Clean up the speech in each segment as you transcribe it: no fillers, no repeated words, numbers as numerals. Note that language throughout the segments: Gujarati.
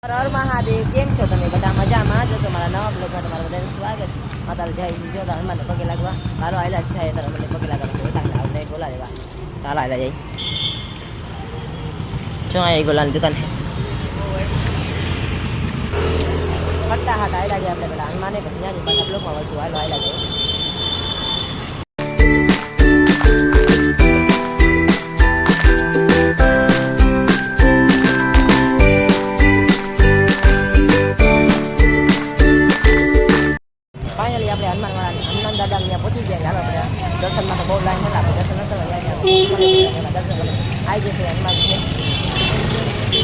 હર હર મહાદેવ. કેમ છો તમે બધા? મજામાં જશો? મારા નવા બ્લોગમાં તમારું બધાનું સ્વાગત. માતાલ જય જો હનુમાનને પગે લાગવા હાલો આયલા જ જાય ત્યારે મને પગે લાગવા એકાને આવડે ગોલા લેવા હાલો આયલા જાય જો અહીં ગોલાની દુકાન ફરતા હાથ આયલા જાય આપણે પેલા હનુમાને પછી ત્યાંની પાછા બ્લોગમાં વળશું હાલો આયલા જાય. ફાઇનલી આપણે હનુમાન દાદા ત્યાં પહોંચી ગયા. હાલો આપણે દર્શનમાં તો બહુ લાઈન હતા, આપણે દર્શન નતો દર્શન કરી આવી જશે હનુમાન છે.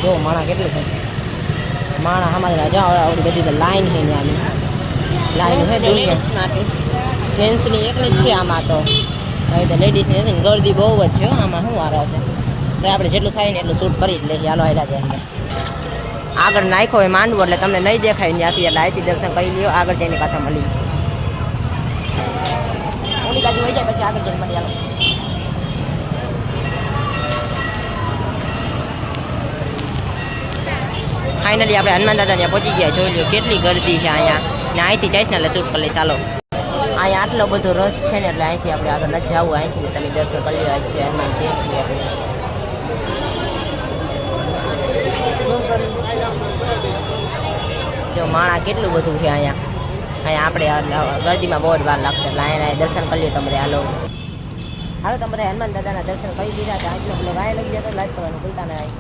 જો માણા કેટલું થાય માણા આમાં જાઓ આવડી બધી તો લાઈન છે ત્યાંની લાઈન છે દુનિયા જેન્ટ્સની એકલી જ છે આમાં તો હવે તો લેડીઝની નથી ને ગરદી બહુ જ છે આમાં શું વારો છે તો આપણે જેટલું થાય ને એટલું શૂટ કરી જ લઈએ. હાલો આયલા જાય અંદર આગળ નાખ્યો હોય માંડવો એટલે તમને નહીં દેખાય ત્યાંથી એટલે અહીંથી દર્શન કરી લ્યો. આગળ જઈને પાછા મળી ઓલી બાજુ હોય જાય પછી આગળ જઈને મળી. હાલો ફાઇનલી આપણે હનુમાન દાદા ત્યાં પહોંચી ગયા. જોઈ લો કેટલી ગરદી છે અહીંયા ને અહીંથી જઈશ ને એટલે શૂટ કરી લઈશ. ચાલો અહીંયા આટલો બધો રસ છે ને એટલે અહીંથી આપણે આગળ નથી જવું, અહીંથી તમે દર્શન કરી લો. છે હનુમાન જયંતિ આપણે જો માણા કેટલું બધું છે અહીંયા આપણે ગરદીમાં બહુ જ વાર લાગશે એટલે અહીંયા દર્શન કરી લો તમે. હાલો તમે બધા હનુમાન દાદાના દર્શન કરી દીધા. તો આજનો બ્લોગ આ લઈ જતો લાઈક કરવાનું ભૂલતા નહીં.